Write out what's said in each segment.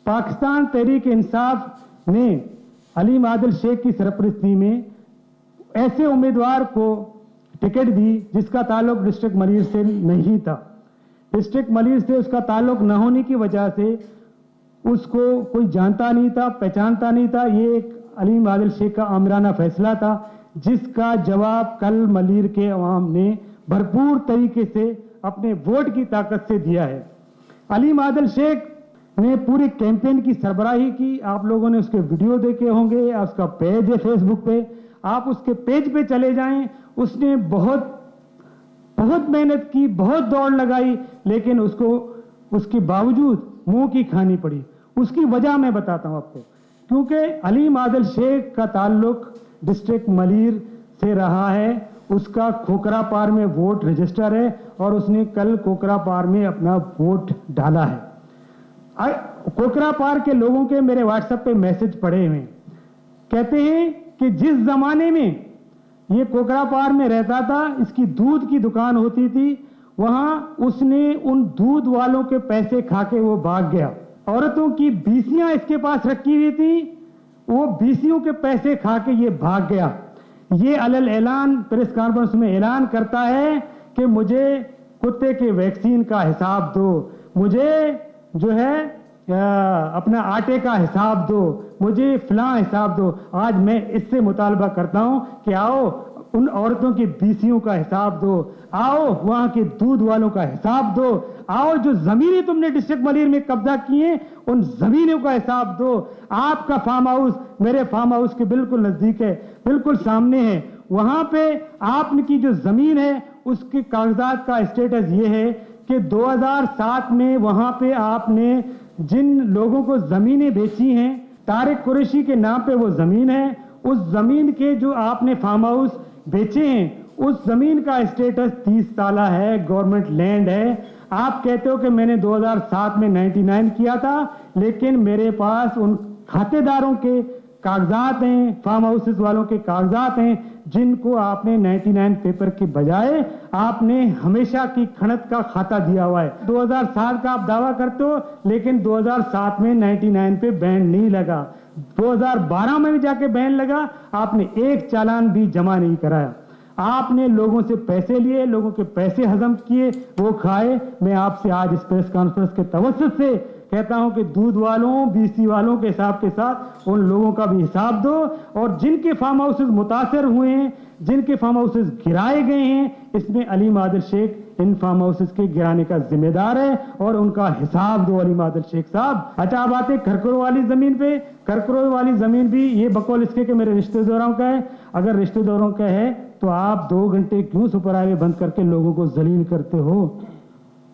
पाकिस्तान तहरीक इंसाफ ने अलीम आदिल शेख की सरपरस्ती में ऐसे उम्मीदवार को टिकट दी जिसका ताल्लुक डिस्ट्रिक्ट मलीर से नहीं था। डिस्ट्रिक्ट मलीर से उसका ताल्लुक न होने की वजह से उसको कोई जानता नहीं था, पहचानता नहीं था। ये एक अलीम आदिल शेख का आमराना फैसला था जिसका जवाब कल मलीर के अवाम ने भरपूर तरीके से अपने वोट की ताकत से दिया है। अलीम आदिल शेख ने पूरी कैंपेन की सरबराही की। आप लोगों ने उसके वीडियो देखे होंगे, उसका पेज है फेसबुक पे, आप उसके पेज पे चले जाएं। उसने बहुत मेहनत की, बहुत दौड़ लगाई, लेकिन उसको उसके बावजूद मुंह की खानी पड़ी। उसकी वजह मैं बताता हूं आपको, क्योंकि अलीम आदिल शेख का ताल्लुक डिस्ट्रिक्ट मलीर से रहा है। उसका खोकरापार में वोट रजिस्टर है और उसने कल खोकरापार में अपना वोट डाला है। खोकरापार के लोगों के मेरे व्हाट्सएप पे मैसेज पड़े हुए, कहते हैं कि जिस जमाने में ये खोकरापार में रहता था, इसकी दूध की दुकान होती थी, वहां उसने उन दूध वालों के पैसे खा के वो भाग गया। औरतों की बीसियां इसके पास रखी हुई थी, वो बीसियों के पैसे खा के ये भाग गया। ये अलल ऐलान प्रेस कॉन्फ्रेंस में ऐलान करता है कि मुझे कुत्ते के वैक्सीन का हिसाब दो, मुझे जो है अपना आटे का हिसाब दो, मुझे फलां हिसाब दो। आज मैं इससे मुतालबा करता हूं कि आओ उन औरतों की बीसियों का हिसाब दो, आओ वहां के दूध वालों का हिसाब दो, आओ जो जमीनें तुमने डिस्ट्रिक्ट मलीर में कब्जा किए उन जमीनों का हिसाब दो। आपका फार्म हाउस मेरे फार्म हाउस के बिल्कुल नजदीक है, बिल्कुल सामने है। वहां पे आपकी जो जमीन है उसके कागजात का स्टेटस ये है कि 2007 में वहां पे आपने जिन लोगों को जमीनें बेची हैं, तारिक कुरैशी के नाम पे वो जमीन है, उस जमीन के जो आपने फार्म हाउस बेचे हैं उस जमीन का स्टेटस 30 साला है, गवर्नमेंट लैंड है। आप कहते हो कि मैंने 2007 में 99 किया था, लेकिन मेरे पास उन खातेदारों के कागजात हैं, फार्म हाउसेस वालों के कागजात हैं जिनको आपने 99 पेपर के बजाय आपने हमेशा की खनत का खाता दिया हुआ है। 2007 का आप दावा करते हो, लेकिन 2007 में 99 पे बैन नहीं लगा। 2012 में भी जाके बैन लगा, आपने एक चालान भी जमा नहीं कराया। आपने लोगों से पैसे लिए, लोगों के पैसे हजम किए, वो खाए। मैं आपसे आज इस प्रेस कॉन्फ्रेंस के तवज्जुह से कहता हूं कि दूध वालों, बीसी वालों के हिसाब के साथ उन लोगों का भी हिसाब दो, और जिनके फार्म हाउसेस मुतासर हुए हैं, जिनके फार्म हाउसेस गिराए गए हैं, इसमें अलीम आदिल शेख इन फार्म हाउसेस के गिराने का जिम्मेदार है, और उनका हिसाब दो अलीम आदिल शेख साहब। अच्छा, अब आते करकरो वाली जमीन पे। करकरो वाली जमीन भी ये बकौल इसके कि मेरे रिश्तेदारों का है। अगर रिश्तेदारों का है तो आप 2 घंटे क्यों सुपर हाईवे बंद करके लोगों को जलील करते हो?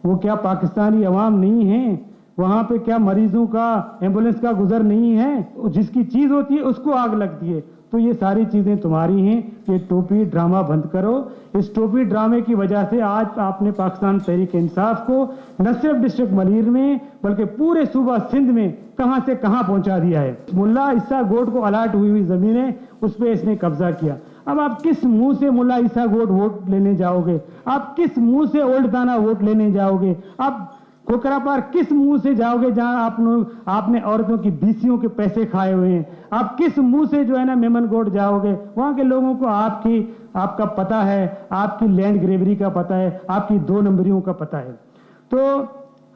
वो क्या पाकिस्तानी अवाम नहीं है? वहां पे क्या मरीजों का एम्बुलेंस का गुजर नहीं है? जिसकी चीज होती है उसको आग लगती है। तो ये सारी चीजें तुम्हारी हैं। ये टोपी ड्रामा बंद करो। इस टोपी ड्रामे की वजह से आज आपने पाकिस्तान तहरीक इंसाफ को न सिर्फ डिस्ट्रिक्ट मलीर में बल्कि पूरे सूबा सिंध में कहां से कहां पहुंचा दिया है। मुल्ला ईसा गोट को अलाट हुई जमीन है, उस पर इसने कब्जा किया। अब आप किस मुंह से मुल्ला ईसा गोट वोट लेने जाओगे? आप किस मुंह से ओल्ड दाना वोट लेने जाओगे? आप खोकरापार किस मुंह से जाओगे जहां आपने औरतों की बीसियों के पैसे खाए हुए हैं? आप किस मुंह से जो है ना मेमनगोट जाओगे? वहां के लोगों को आपका पता है, आपकी लैंड ग्रेवरी का पता है, आपकी 2 नंबरियों का पता है। तो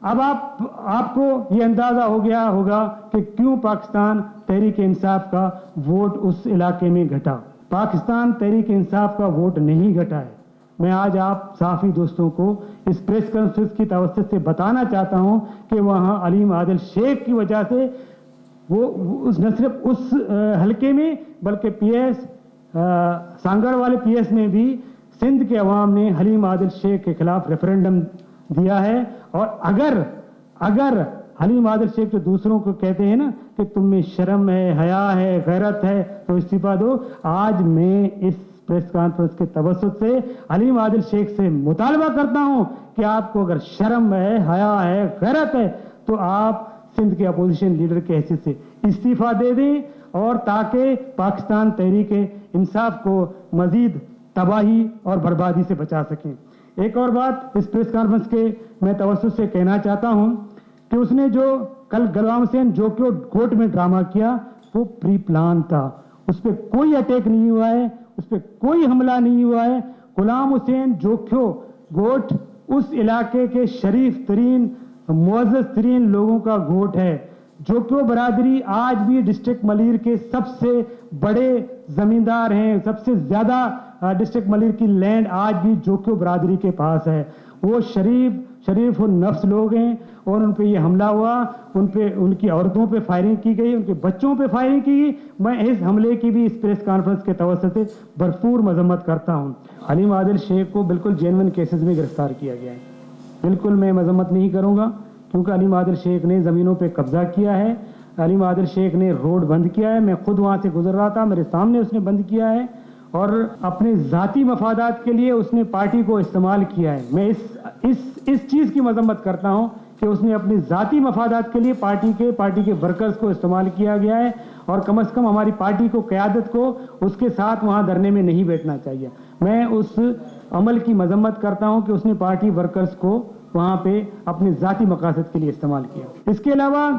अब आपको ये अंदाजा हो गया होगा कि क्यों पाकिस्तान तहरीक इंसाफ का वोट उस इलाके में घटा। पाकिस्तान तहरीक इंसाफ का वोट नहीं घटा है। मैं आज आप साफी दोस्तों को इस प्रेस कॉन्फ्रेंस की तवज्जुह से बताना चाहता हूं कि वहां अलीम आदिल शेख की वजह से वो न सिर्फ उस हलके में बल्कि पीएस सांगड़ वाले पीएस में भी सिंध के अवाम ने अलीम आदिल शेख के खिलाफ रेफरेंडम दिया है। और अगर अलीम आदिल शेख जो दूसरों को कहते हैं ना कि तुम में शर्म है, हया है, गैरत है, तो इस्तीफा दो। आज मैं इस प्रेस कॉन्फ्रेंस के तवज्जुह से अलीम आदिल शेख से मुतालबा करता हूं कि आपको अगर शर्म है, हया है, गैरत है, तो आप सिंध के अपोजिशन लीडर के हैसियत से इस्तीफा दे दें, और ताकि पाकिस्तान तहरीक इंसाफ को मजीद तबाही और बर्बादी से बचा सकें। एक और बात इस प्रेस कॉन्फ्रेंस के मैं तवज्जुह से कहना चाहता हूं कि उसने जो कल गुलाम हुसैन जो कि कोर्ट में ड्रामा किया वो प्री प्लान था, उस पर कोई अटैक नहीं हुआ है, उस पर कोई हमला नहीं हुआ है। गुलाम हुसैन जोखियो गोट उस इलाके के शरीफ तरीन मुअज़्ज़ज़ तरीन लोगों का गोट है। जोखियो बरादरी आज भी डिस्ट्रिक्ट मलीर के सबसे बड़े जमींदार हैं, सबसे ज्यादा डिस्ट्रिक्ट मलीर की लैंड आज भी जोखियो बरादरी के पास है। वो शरीफ और नफ्स लोग हैं और उन पे ये हमला हुआ, उन पे उनकी औरतों पे फायरिंग की गई, उनके बच्चों पे फायरिंग की गई। मैं इस हमले की भी इस प्रेस कॉन्फ्रेंस के तवज्जुह से भरपूर मजम्मत करता हूँ। हलीम आदिल शेख को बिल्कुल जेन्युइन केसेस में गिरफ्तार किया गया है, बिल्कुल मैं मजम्मत नहीं करूँगा, क्योंकि हलीम आदिल शेख ने ज़मीनों पे कब्जा किया है, हलीम आदिल शेख ने रोड बंद किया है, मैं खुद वहाँ से गुजर रहा था, मेरे सामने उसने बंद किया है और अपने ज़ाती मफादात के लिए उसने पार्टी को इस्तेमाल किया है। मैं इस चीज़ की मजम्मत करता हूँ कि उसने अपने ज़ाती मफादात के लिए पार्टी के वर्कर्स को इस्तेमाल किया गया है और कम से कम हमारी पार्टी को, क़यादत को उसके साथ वहाँ धरने में नहीं बैठना चाहिए। मैं उस अमल की मजम्मत करता हूँ कि उसने पार्टी वर्कर्स को वहाँ पे अपने ज़ाती मकासद के लिए इस्तेमाल किया। इसके अलावा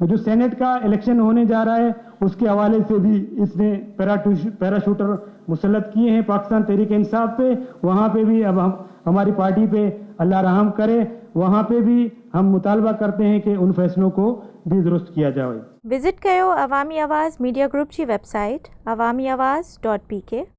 जो सेनेट का इलेक्शन होने जा रहा है उसके हवाले से भी इसने पैराशूटर मुसल्लत किए हैं पाकिस्तान तहरीक इंसाफ पे, वहाँ पे भी अब हम हमारी पार्टी पे अल्लाह रहम करे, वहाँ पे भी हम मुतालबा करते हैं कि उन फैसलों को भी दुरुस्त किया जाए। विजिट कयो अवामी आवाज़ मीडिया ग्रुप की वेबसाइट awamiawaz.pk।